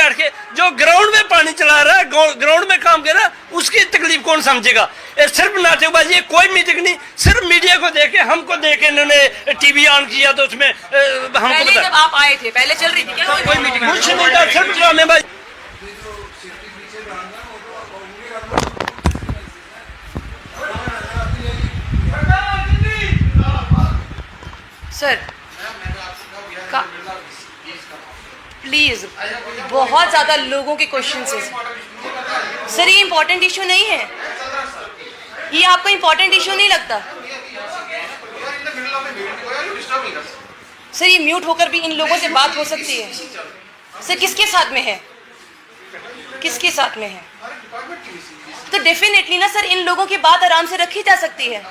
बैठ के जो ग्राउंड में पानी चला रहा है, ग्राउंड में काम कर रहा है, उसकी तकलीफ कौन समझेगा? सिर्फ नाटकबाजी, कोई मीटिंग नहीं, सिर्फ मीडिया को देके, हमको देके इन्होंने टीवी ऑन किया तो उसमें हमको पहले जब आप आए थे पहले चल रही थी क्या कोई मीटिंग? कुछ नहीं था, सिर्फ ड्रामेबाजी। सर प्लीज, बहुत ज्यादा लोगों के क्वेश्चन है सर। ये इम्पोर्टेंट इशू नहीं है, ये आपको इम्पोर्टेंट इशू नहीं लगता सर? ये म्यूट होकर भी इन लोगों से बात हो सकती है सर? किसके साथ में है, किसके साथ में है? तो डेफिनेटली ना सर, इन लोगों की बात आराम से रखी जा सकती है।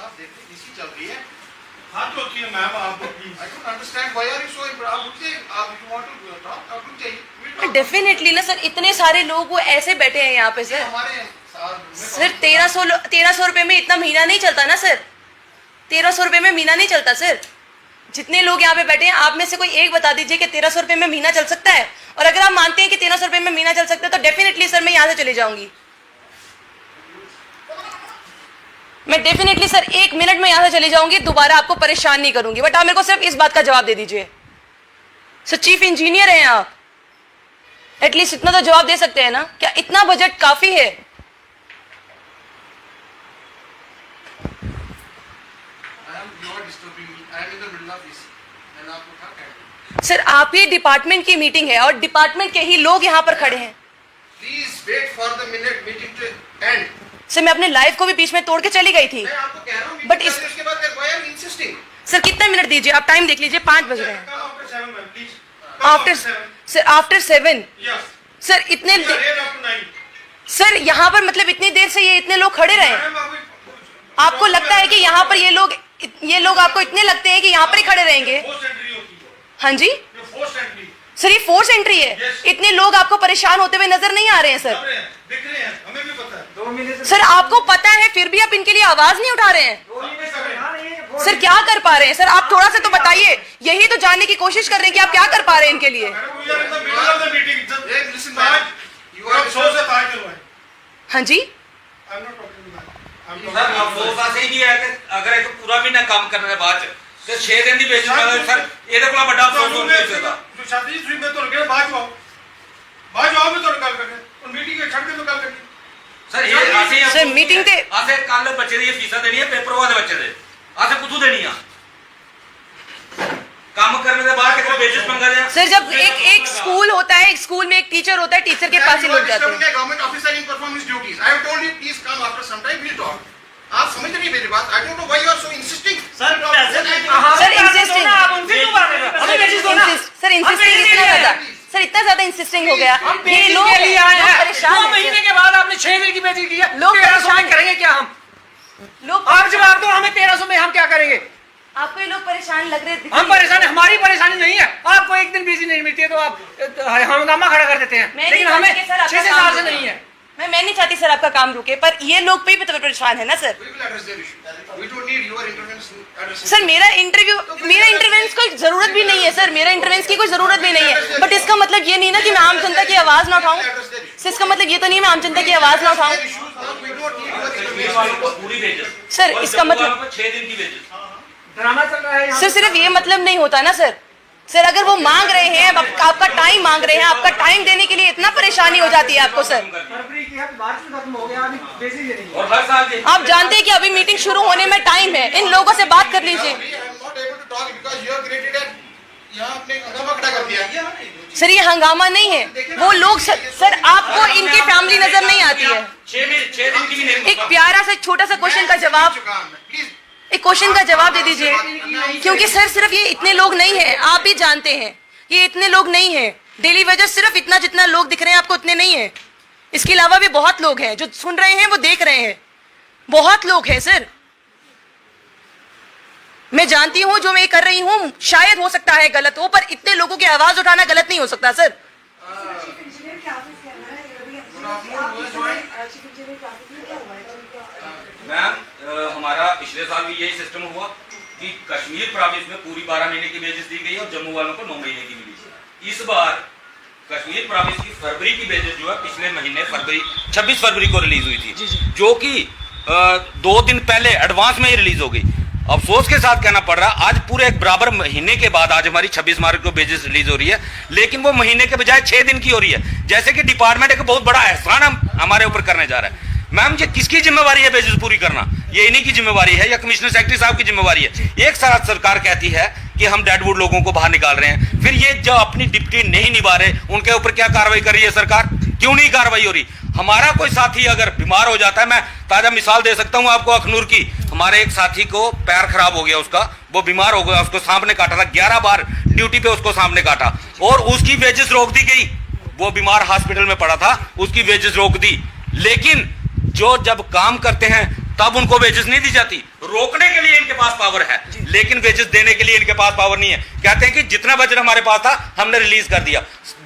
डेफिनेटली ना सर, इतने सारे लोग वो ऐसे बैठे हैं यहाँ पे सर। सर 1300 रुपए में इतना महीना नहीं चलता ना सर, 1300 रुपए में महीना नहीं चलता सर। जितने लोग यहाँ पे बैठे हैं, आप में से कोई एक बता दीजिए कि 1300 रुपए में महीना चल सकता है। और अगर आप मानते हैं कि 1300 रुपए में महीना चल सकता है तो डेफिनेटली सर मैं यहाँ से चली जाऊंगी। मैं डेफिनेटली सर 1 मिनट में यहाँ से चली जाऊंगी, दोबारा आपको परेशान नहीं करूंगी। बट आप मेरे को सिर्फ इस बात का जवाब दे दीजिए। सर चीफ इंजीनियर हैं आप, एटलीस्ट इतना तो जवाब दे सकते हैं ना? क्या इतना बजट काफी है? सर आप ही डिपार्टमेंट की मीटिंग है और डिपार्टमेंट के ही लोग यहाँ पर खड़े हैं। Please wait for the minute meeting to end. Sir मैं अपने लाइफ को भी बीच में तोड़ के चली गई थी। मैं आपको कह रहा हूँ, बट इसके बाद why are you insisting? Sir कितने मिनट दीजिए, आप टाइम देख लीजिए, 5 बज रहे हैं। आफ्टर 7 सर इतने सर यहाँ पर मतलब इतनी देर से ये इतने लोग खड़े रहे। आपको लगता है कि यहाँ पर ये लोग आपको इतने लगते हैं कि यहाँ पर ही खड़े रहेंगे? हाँ जी सर, ये फोर्स एंट्री है। इतने लोग आपको परेशान होते हुए नजर नहीं आ रहे हैं सर? दिख रहे हैं, हमें भी पता है। सर आपको पता है फिर भी आप इनके लिए आवाज नहीं उठा रहे हैं सर? क्या कर पा रहे हैं सर? आप थोड़ा सा तो बताइए, यही तो जानने की कोशिश कर रहे हैं कि आप क्या कर पा रहे हैं इनके लिए। हाँ जी अगर एक पूरा महीना काम करने बाद 6 दिन की बेसिस सर ਇਹਦੇ ਕੋਲ ਵੱਡਾ ਅਫਸੋਸ ਨਹੀਂ ਸਕਦਾ। शादी सुई में तो लगे बाद में भी तो गल करके और मीटिंग के छड़ के तो गल करनी सर ये ਅਸੀਂ सर मीटिंग ते ਅਸੀਂ ਕੱਲ ਬੱਚੇ ਦੀ ਫੀਸਾਂ ਦੇਣੀ ਹੈ, ਪੇਪਰ ਵਾਲੇ ਬੱਚੇ ਦੇ ਅਸੀਂ ਕੁੱਥੋਂ ਦੇਣੀ ਆ? काम करने के बाद एक बेसिस पंगा दिया सर। जब एक स्कूल होता है, एक स्कूल में एक टीचर होता है, टीचर के पास ही लोग जाते हैं। Government officer in performance duties. I have told you please come after some time, we'll talk. आप समझ नहीं मेरी बात? I don't know why you are so insisting. Sir insisting, आप उनसे क्यों बात कर रहे हो? हमें बेसिस दो ना। सर इंसिस्टिंग इतना ज्यादा, सर इतना ज्यादा इंसिस्टिंग हो गया। ये लोग परेशान 2 महीने के बाद आपने 6 दिन की बेसिस की है। लोग 1300 में करेंगे क्या हम? लोग आप जवाब दो, हमें 1300 में हम क्या करेंगे? आपको ये लोग परेशान लग रहे हम परेशान, हमारी परेशानी नहीं है। आपको एक दिन बिजी नहीं मिलती है तो आप हंगामा खड़ा कर देते हैं, लेकिन हमें 6 साल से नहीं है। मैं नहीं चाहती सर आपका काम रुके, पर ये लोग पे भी तो परेशान है ना सर। सर मेरा इंटरवेंस कोई जरूरत भी नहीं है सर, मेरा इंटरवेंस की कोई जरूरत भी नहीं है। बट इसका मतलब ये नहीं ना कि मैं आम जनता की आवाज ना उठाऊं। इसका मतलब ये तो नहीं मैं आम जनता की आवाज ना उठाऊं सर। इसका मतलब 6 दिन की बेसिस ड्रामा चल रहा है सर, सिर्फ ये मतलब नहीं होता ना सर। सर अगर वो मांग रहे हैं, आपका टाइम मांग रहे हैं, आपका टाइम देने के लिए इतना परेशानी हो जाती है आपको सर। फरवरी की बात खत्म हो गया, अभी बेसिस ही नहीं। और हर साल आप जानते हैं कि अभी मीटिंग शुरू होने में टाइम है, इन लोगों से बात कर लीजिए। सर ये हंगामा नहीं है, वो लोग सर आपको इनकी फैमिली नजर नहीं आती है। 6 दिन की भी एक प्यारा सा छोटा सा क्वेश्चन का जवाब, एक क्वेश्चन का जवाब दे दीजिए। क्योंकि सर सिर्फ ये इतने लोग नहीं है, आप भी जानते हैं ये इतने लोग नहीं है। डेली वेजेस सिर्फ इतना जितना लोग दिख रहे हैं आपको उतने नहीं है, इसके अलावा भी बहुत लोग हैं जो सुन रहे हैं, वो देख रहे हैं, बहुत लोग हैं सर। मैं जानती हूं जो मैं कर रही हूं शायद हो सकता है गलत हो, पर इतने लोगों की आवाज उठाना गलत नहीं हो सकता सर। मैम हमारा पिछले साल भी यही सिस्टम हुआ कि कश्मीर प्रोविंस में पूरी 12 महीने की बेसिस दी गई और जम्मू वालों को 9 महीने की मिली। इस बार कश्मीर प्रॉविंस की फरवरी की बेसिस जो है पिछले महीने 26 फरवरी को रिलीज हुई थी, जो कि 2 दिन पहले एडवांस में ही रिलीज हो गई। अफसोस के साथ कहना पड़ रहा, आज पूरे एक बराबर महीने के बाद आज हमारी 26 मार्च को बेसिस रिलीज हो रही है, लेकिन वो महीने के बजाय 6 दिन की हो रही है। जैसे कि डिपार्टमेंट एक बहुत बड़ा एहसान हमारे ऊपर करने जा रहा है। मैम, ये किसकी जिम्मेवारी है बेसिस पूरी करना? ये इन्हीं की जिम्मेवारी है या कमिश्नर सेक्रेटरी साहब की जिम्मेवारी है? एक साथ सरकार कहती है कि हम डेडवुड लोगों को बाहर निकाल रहे हैं, फिर ये जो अपनी ड्यूटी नहीं निभा रहे उनके ऊपर क्या कार्रवाई कर रही है सरकार? क्यों नहीं कार्रवाई हो रही? हमारा कोई साथी अगर बीमार हो जाता है, मैं ताजा मिसाल दे सकता हूं आपको अखनूर की। हमारे एक साथी को पैर खराब हो गया, उसका वो बीमार हो गया, उसको सांप ने काटा था, 11 बार ड्यूटी पे उसको सांप ने काटा और उसकी वेजेस रोक दी गई। वो बीमार हॉस्पिटल में पड़ा था, उसकी वेजेस रोक दी। लेकिन जो जब काम करते हैं तब उनको वेजेस नहीं दी जाती। रोकने के लिए इनके पास पावर है, लेकिन वेजेस देने के लिए इनके पास पावर नहीं है। कहते हैं कि जितना बजट हमारे पास था हमने रिलीज कर दिया।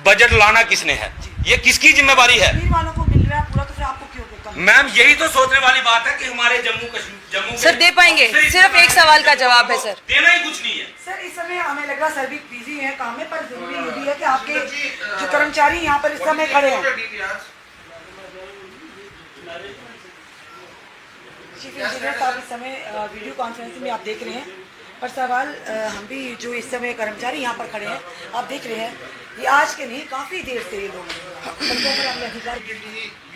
बजट लाना किसने है? ये किसकी जिम्मेवारी है? वालों को मिल रहा है पूरा, तो फिर आपको क्यों कम? मैम, यही तो सोचने वाली बात है कि हमारे जम्मू सर दे पाएंगे? सिर्फ एक सवाल का जवाब है सर। देना ही कुछ नहीं है सर। इस समय हमें लग रहा है सर भी बिजी है काम में, पर जरूरी ये भी है कि आपके जो कर्मचारी यहाँ पर इस समय खड़े हैं, चीफ इंजीनियर साहब इस समय वीडियो कॉन्फ्रेंसिंग में आप देख रहे हैं। पर सवाल हम भी जो इस समय कर्मचारी यहाँ पर खड़े हैं, आप देख रहे हैं, ये आज के नहीं काफी देर से ये लोग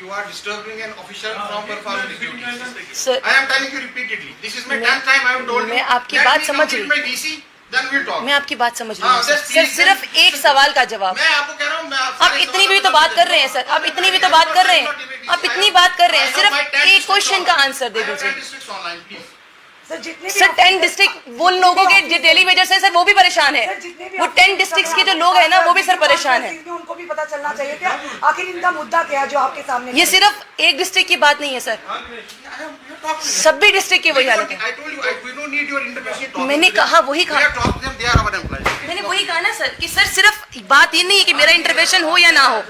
You are disturbing an official from performing his duties. Sir, I am telling you repeatedly. This is my 10th time I have told you. मैं आपकी Let बात me समझ complete रही। my DC, then we'll talk. मैं आपकी बात समझ रही हूँ हाँ, सर। just सर please, सिर्फ then- एक सवाल का जवाब। मैं आपको कह रहा हूँ, मैं आप इतनी भी तो बात कर रहे हैं सर, आप इतनी भी तो बात कर रहे हैं, आप इतनी बात कर रहे हैं, सिर्फ एक क्वेश्चन का आंसर दे दीजिए। सर जितने भी सर 10 डिस्ट्रिक्ट वो लोगों के जो डेली वेजर्स हैं सर, वो भी परेशान है। वो 10 डिस्ट्रिक्ट्स के जो लोग हैं ना, वो भी सर परेशान है। उनको भी पता चलना चाहिए क्या आखिर इनका मुद्दा क्या है जो आपके सामने। ये सिर्फ एक डिस्ट्रिक्ट की बात नहीं है सर, सभी डिस्ट्रिक्ट की वही हालत है। मैंने कहा वही कहा, मैंने वही कहा ना सर कि सर सिर्फ बात ये नहीं है कि मेरा इंटरवेंशन हो या ना हो।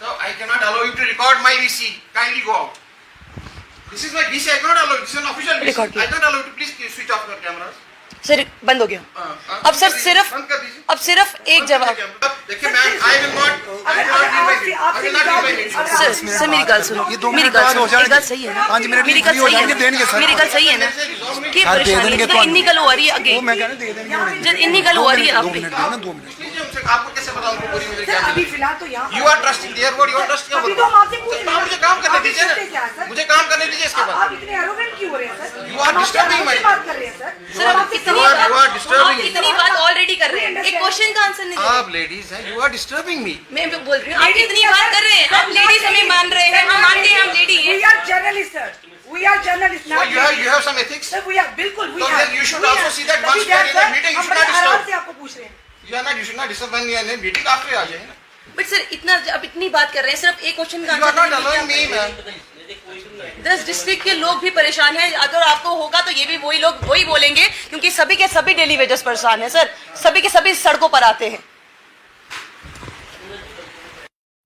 So I cannot allow you to record my VC. Kindly go out. This is my VC. I cannot allow you. This is an official VC. Record I cannot allow you to please switch off your cameras. Sir बंद हो गया। अब sir सिर्फ बंद कर दीजिए। अब सिर्फ एक जवाब। देखिए ma'am, I will not sir मेरी बात सुनो, मेरी बात सुनो, मेरी बात सही है ना? मेरी बात सही है ना? मेरी बात सही है ना? की परेशानी है इन्हीं गल हो रही है आगे, जब इन्हीं गल हो रही है आप आपको कैसे बताऊं उनको पूरी मेरी क्या? अभी फिलहाल तो यहाँ You are trusting their word. You are trusting our अभी word. तो हम आपसे पूछ रहे हैं। मुझे काम करने आप दीजिए करते क्या है, ना। सर? मुझे काम करने दीजिए इसके बाद। आप इतने एरोगेंट क्यों हो रहे हैं सर? You are हम आपसे disturbing आराम से my- बात कर रहे हैं सर। सर आप You are disturbing me. इतनी बात ऑलरेडी कर रहे हैं, एक क्वेश्चन का आंसर नहीं दे रहे। आप लेडीज हैं, you are disturbing me. मैं भी बोल रही हूँ, आप इतनी बात कर रहे हैं, आप लेडीज हमें मान रहे हैं, हम मानते हैं हम लेडी हैं। We are journalists, sir. We are journalists. So you have some ethics. Sir, we are बिल्कुल we So have. then you should We also are. see that तभी once we are in a sir, meeting, you हम should not बड़े आराम disturb. से आपको पूछ रहे हैं। You should not disturb when you are in a meeting. after आ जाइए ना। बट सर इतना अब इतनी बात कर रहे हैं, सिर्फ एक क्वेश्चन का You are not answer allowing me, man. 10 district के लोग भी परेशान हैं। अगर आपको होगा तो ये भी वही लोग वही बोलेंगे, क्योंकि सभी के सभी डेली वेजेस परेशान हैं सर, सभी के सभी सड़कों पर आते हैं।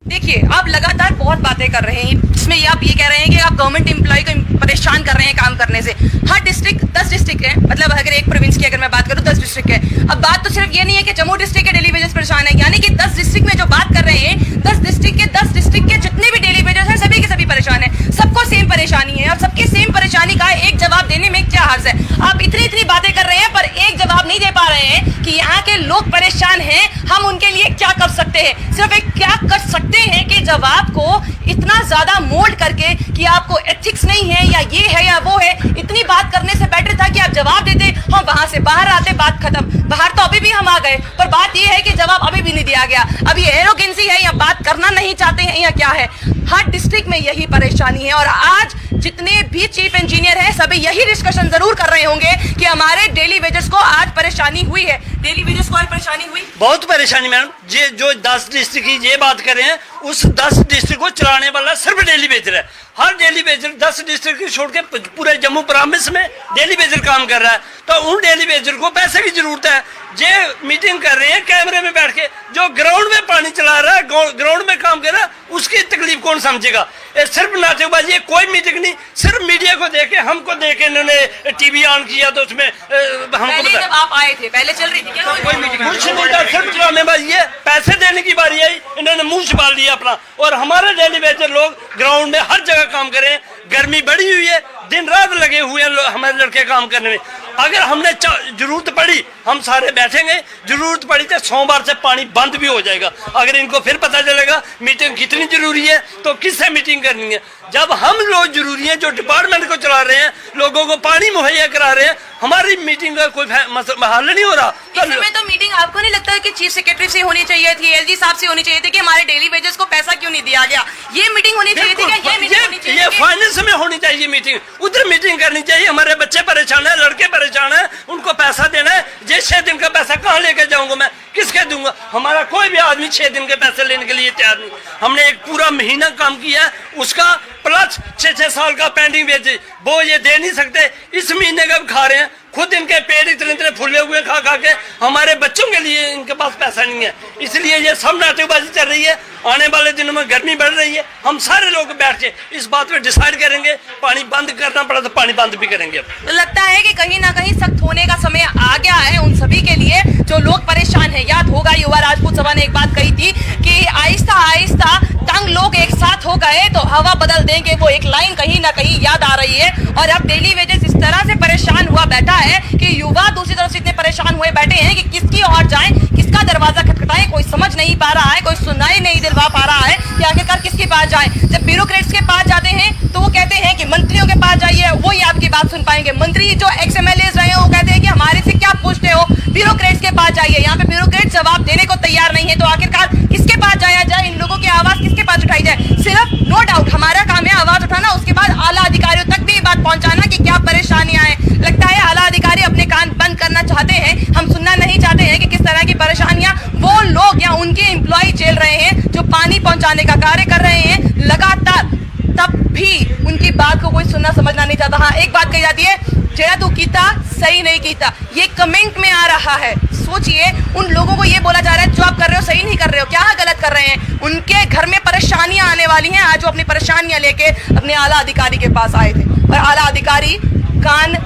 देखिए आप लगातार बहुत बातें कर रहे हैं, इसमें आप ये कह रहे हैं कि आप गवर्नमेंट एम्प्लॉय को परेशान कर रहे हैं काम करने से। हर डिस्ट्रिक्ट 10 डिस्ट्रिक्ट है, मतलब अगर एक प्रोविंस की अगर मैं बात करूं 10 डिस्ट्रिक्ट है। अब बात तो सिर्फ ये नहीं है कि जम्मू डिस्ट्रिक्ट के डेली वेजेस परेशान है, यानी कि 10 डिस्ट्रिक्ट में जो बात कर रहे हैं, 10 डिस्ट्रिक्ट के जितने भी डेली वेजेस हैं सभी के सभी परेशान है, सबको सेम परेशानी है। अब सबकी सेम परेशानी का एक जवाब देने में क्या हर्ज है? आप इतनी बातें कर रहे हैं पर एक जवाब नहीं दे पा रहे हैं कि यहाँ के लोग परेशान हैं, हम उनके लिए क्या कर सकते हैं। सिर्फ एक क्या कर सकते हैं कि जब आपको इतना ज्यादा मोल्ड करके कि आपको एथिक्स नहीं है या ये है या वो है, इतनी बात करने से बेटर था कि आप जवाब देते, हम वहां से बाहर आते, बात खत्म। बाहर तो अभी भी हम आ गए, पर बात ये है कि जवाब अभी भी नहीं दिया गया। अभी एरोगेंसी है या बात करना नहीं चाहते हैं या क्या है? हर डिस्ट्रिक्ट में यही परेशानी है और आज जितने भी चीफ इंजीनियर हैं सभी यही डिस्कशन जरूर कर रहे होंगे कि हमारे डेली वेजेस को आज परेशानी हुई है। डेली वेजेस को आज परेशानी हुई, बहुत परेशानी मैडम। ये जो 10 डिस्ट्रिक्ट की ये बात कर रहे हैं, उस 10 डिस्ट्रिक्ट को चलाने वाला सिर्फ डेली वेजर है। हर डेली वेजर 10 डिस्ट्रिक्ट को छोड़ के पूरे जम्मू प्रांत में डेली वेजर काम कर रहा है, तो उन डेली वेजर को पैसे की जरूरत है। ये मीटिंग कर रहे हैं कैमरे में बैठ के, जो ग्राउंड में पानी चला रहा है, ग्राउंड में काम कर रहा है, उसकी तकलीफ कौन समझेगा? ये सिर्फ नाटकबाजी है, कोई मीटिंग नहीं, सिर्फ मीडिया को देके हमको देके इन्होंने टीवी ऑन किया तो उसमें हमको पहले पता जब आप आए थे पहले चल रही थी क्या कोई मीटिंग? कुछ नहीं था, सिर्फ ड्रामेबाजी है। पैसे देने की बारी आई, इन्होंने मुंह छुपा लिया अपना। और हमारे डेली वेजर लोग ग्राउंड में हर जगह काम करें, गर्मी बढ़ी हुई है, दिन रात लगे हुए हैं हमारे लड़के काम करने में। अगर हमने जरूरत पड़ी हम सारे बैठेंगे, जरूरत पड़ी तो सोमवार से पानी बंद भी हो जाएगा। अगर इनको फिर पता चलेगा मीटिंग कितनी जरूरी है तो किससे मीटिंग करनी है। जब हम लोग जरूरी हैं, जो डिपार्टमेंट को चला रहे हैं, लोगों को पानी मुहैया करा रहे हैं, हमारी मीटिंग का कोई हल नहीं हो रहा। इसमें तो मीटिंग आपको नहीं लगता कि चीफ सेक्रेटरी से होनी चाहिए थी, एलजी साहब से होनी चाहिए थी कि हमारे डेली वेजेस को पैसा क्यों नहीं दिया गया? ये मीटिंग होनी चाहिए थी क्या? ये मीटिंग होनी चाहिए? ये फाइनेंस में होनी चाहिए मीटिंग, उधर मीटिंग करनी चाहिए। हमारे बच्चे परेशान है, लड़के परेशान है, उनको पैसा देना है। ये 6 दिन का पैसा कहाँ लेके जाऊंगा मैं, किसके दूंगा? हमारा कोई भी आदमी 6 दिन के पैसे लेने के लिए तैयार नहीं। हमने एक पूरा महीना काम किया, उसका प्लस 6 साल का पेंडिंग बेचे, वो ये दे नहीं सकते। इस महीने का खा रहे हैं, खुद इनके पेट इतने फूले हुए खा खा के, हमारे बच्चों के लिए इनके पास पैसा नहीं है। इसलिए ये सब नाटकबाजी चल रही है। आने वाले दिनों में गर्मी बढ़ रही है, हम सारे लोग बैठ के इस बात पे डिसाइड करेंगे, पानी बंद करना पड़ा तो पानी बंद भी करेंगे। अब तो लगता है कि कहीं ना कहीं सख्त होने का समय आ गया है उन सभी के लिए जो लोग परेशान हैं। याद होगा युवा राजपूत सभा ने एक बात कही थी कि आहिस्ता आहिस्ता तंग लोग एक साथ हो गए तो हवा बदल देंगे। वो एक लाइन कहीं ना कहीं याद आ रही है। और अब डेली वेजेस इस तरह से परेशान हुआ बैठा है कि युवा दूसरी तरफ से इतने परेशान हुए बैठे हैं कि किसकी ओर जाएं, किसका दरवाजा खटखटाएं, कोई समझ नहीं पा रहा है, कोई सुनाई नहीं दिलवा पा रहा है कि आखिरकार किसके पास जाएं। जब ब्यूरोक्रेट्स के पास जाते हैं तो वो कहते हैं कि मंत्रियों के पास जाइए, वो ही आपकी बात सुन पाएंगे। मंत्री जो XMLAs रहे हैं वो कहते हैं कि हमारे से क्या पूछते हो, ब्यूरोक्रेट्स के पास जाइए। यहाँ पे ब्यूरोक्रेट जवाब देने को तैयार नहीं है, तो आखिरकार किसके पास जाया जाए? इन लोगों की आवाज किसके पास उठाई जाए? सिर्फ नो डाउट हमारा काम है आवाज उठाना, उसके बाद आला अधिकारियों तक भी बात पहुंचाना कि क्या परेशानियां हैं। लगता है आला अधिकारी अपने कान बंद करना चाहते हैं, हम सुनना नहीं चाहते हैं कि किस तरह की परेशानियां वो लोग या उनके एम्प्लॉय झेल रहे हैं जो पानी पहुंचाने का कार्य कर रहे हैं लगातार। तब भी उनकी बात को कोई सुनना समझना नहीं चाहता। हाँ, एक बात कही जाती है, जेड़ा तू कीता सही नहीं कीता, ये कमेंट में आ रहा है। सोचिए, उन लोगों को ये बोला जा रहा है जो आप कर रहे हो सही नहीं कर रहे हो, क्या गलत कर रहे हैं। उनके घर में परेशानियां आने वाली हैं। आज वो अपनी परेशानियां लेके अपने आला अधिकारी के पास आए थे और आला अधिकारी कान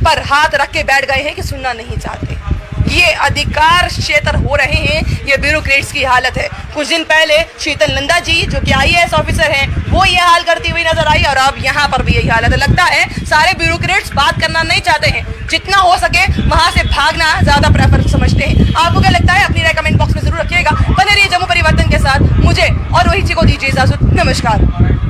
पर हाथ रख के बैठ गए हैं कि सुनना नहीं चाहते। ये अधिकार क्षेत्र हो रहे हैं, ये ब्यूरोक्रेट्स की हालत है। कुछ दिन पहले शीतल नंदा जी जो कि IAS ऑफिसर हैं, वो ये हाल करती हुई नजर आई और अब यहाँ पर भी यही हालत है। लगता है सारे ब्यूरोक्रेट्स बात करना नहीं चाहते हैं, जितना हो सके वहां से भागना ज्यादा प्रेफर समझते हैं। आपको क्या लगता है? अपनी राय कमेंट बॉक्स में जरूर रखिएगा। बने रहिए जम्मू परिवर्तन के साथ। मुझे और रोहित जी को दीजिए इजाजत। नमस्कार।